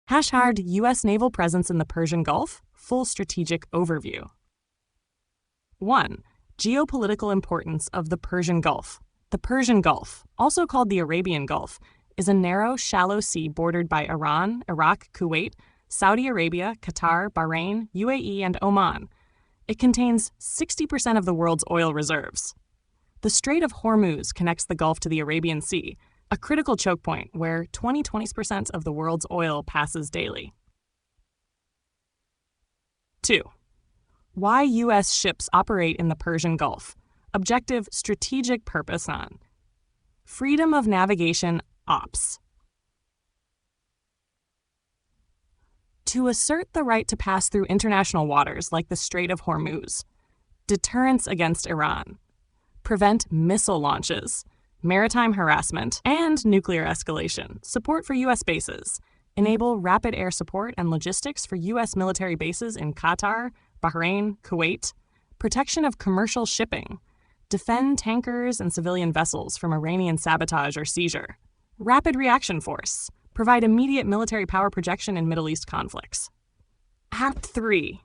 # U.S. naval presence in the Persian Gulf, full strategic overview. 1. Geopolitical importance of the Persian Gulf. The Persian Gulf, also called the Arabian Gulf, is a narrow, shallow sea bordered by Iran, Iraq, Kuwait, Saudi Arabia, Qatar, Bahrain, UAE, and Oman. It contains 60% of the world's oil reserves. The Strait of Hormuz connects the Gulf to the Arabian Sea, a critical choke point where 20% of the world's oil passes daily. 2. Why U.S. ships operate in the Persian Gulf. Objective, strategic purpose on. Freedom of navigation ops. To assert the right to pass through international waters like the Strait of Hormuz. Deterrence against Iran. Prevent missile launches. Maritime harassment and nuclear escalation. Support for U.S. bases. Enable rapid air support and logistics for U.S. military bases in Qatar, Bahrain, Kuwait. Protection of commercial shipping. Defend tankers and civilian vessels from Iranian sabotage or seizure. Rapid reaction force. Provide immediate military power projection in Middle East conflicts. Act 3.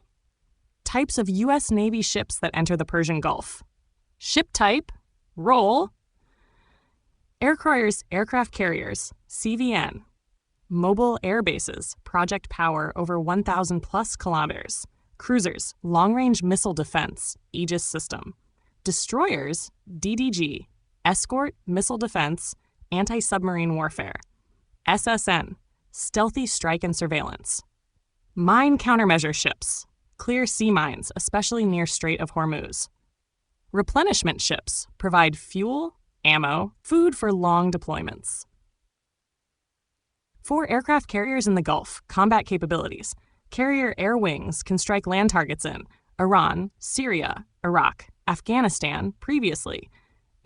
Types of U.S. Navy ships that enter the Persian Gulf. Ship type. Role. Aircraft carriers, CVN. Mobile air bases, project power over 1,000 plus kilometers. Cruisers, long-range missile defense, Aegis system. Destroyers, DDG, escort, missile defense, anti-submarine warfare. SSN, stealthy strike and surveillance. Mine countermeasure ships, clear sea mines, especially near Strait of Hormuz. Replenishment ships, provide fuel, ammo, food for long deployments. For aircraft carriers in the Gulf, combat capabilities. Carrier air wings can strike land targets in Iran, Syria, Iraq, Afghanistan previously.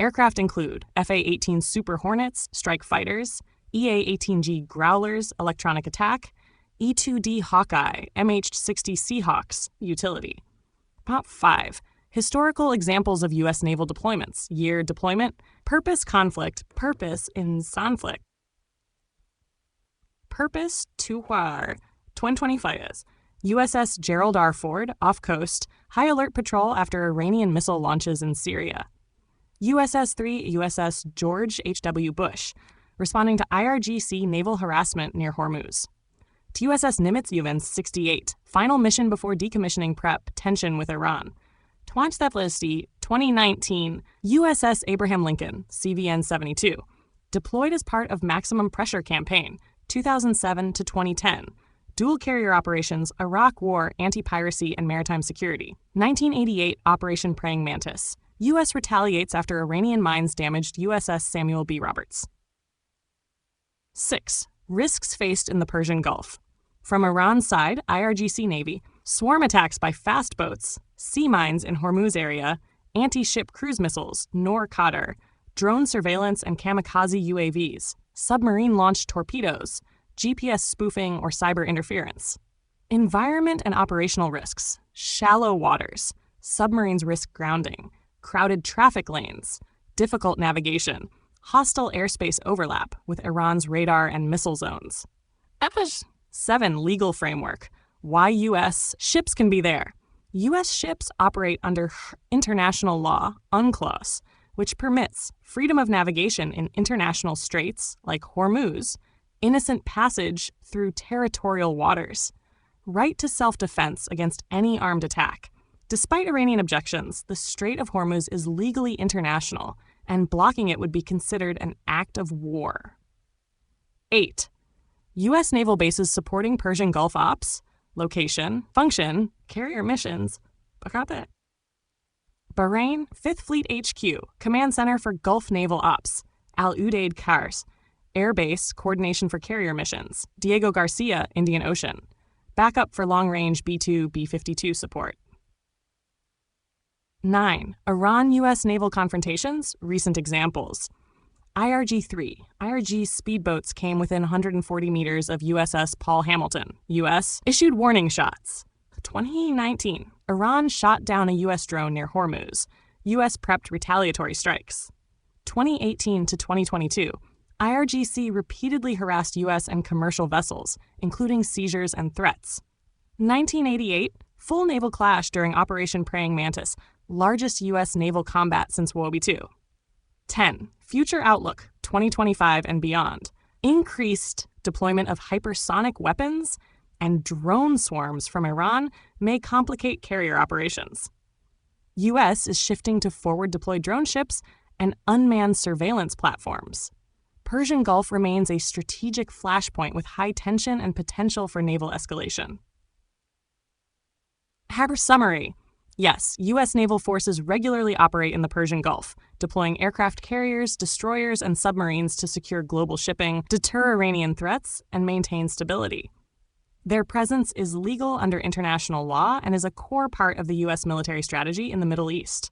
Aircraft include FA-18 Super Hornets, strike fighters, EA-18G Growlers, electronic attack, E-2D Hawkeye, MH-60 Seahawks, utility. Top 5. Historical examples of U.S. naval deployments. Year deployment. Purpose conflict. Purpose in conflict. Purpose to war. 2025. USS Gerald R. Ford, off coast, high alert patrol after Iranian missile launches in Syria. USS-3 USS George H.W. Bush, responding to IRGC naval harassment near Hormuz. To USS Nimitz UVN 68, final mission before decommissioning prep, tension with Iran. 2019 USS Abraham Lincoln, CVN 72, deployed as part of Maximum Pressure Campaign, 2007 to 2010. Dual carrier operations, Iraq War, anti-piracy, and maritime security. 1988 Operation Praying Mantis. U.S. retaliates after Iranian mines damaged USS Samuel B. Roberts. 6. Risks faced in the Persian Gulf. From Iran's side, IRGC Navy, swarm attacks by fast boats, sea mines in Hormuz area, anti-ship cruise missiles, Nor Qatar, drone surveillance and kamikaze UAVs, submarine-launched torpedoes, GPS spoofing or cyber interference. Environment and operational risks, shallow waters, submarines risk grounding, crowded traffic lanes, difficult navigation, hostile airspace overlap with Iran's radar and missile zones. 7. Legal framework. Why U.S. ships can be there. U.S. ships operate under international law, UNCLOS, which permits freedom of navigation in international straits like Hormuz, innocent passage through territorial waters, right to self-defense against any armed attack. Despite Iranian objections, the Strait of Hormuz is legally international, and blocking it would be considered an act of war. 8. U.S. naval bases supporting Persian Gulf ops, location, function, carrier missions, Bahrain, 5th Fleet HQ, Command Center for Gulf Naval Ops, Al Udeid Kars, Air Base, Coordination for Carrier Missions, Diego Garcia, Indian Ocean, backup for long-range B-2, B-52 support. 9. Iran-U.S. naval confrontations, recent examples. IRG-3. IRG speedboats came within 140 meters of USS Paul Hamilton. U.S. issued warning shots. 2019. Iran shot down a U.S. drone near Hormuz. U.S. prepped retaliatory strikes. 2018 to 2022. IRGC repeatedly harassed U.S. and commercial vessels, including seizures and threats. 1988, full naval clash during Operation Praying Mantis, largest U.S. naval combat since World War II. 10. Future outlook, 2025 and beyond. Increased deployment of hypersonic weapons and drone swarms from Iran may complicate carrier operations. U.S. is shifting to forward-deployed drone ships and unmanned surveillance platforms. Persian Gulf remains a strategic flashpoint with high tension and potential for naval escalation. Harbor summary. Yes, U.S. naval forces regularly operate in the Persian Gulf, deploying aircraft carriers, destroyers, and submarines to secure global shipping, deter Iranian threats, and maintain stability. Their presence is legal under international law and is a core part of the U.S. military strategy in the Middle East.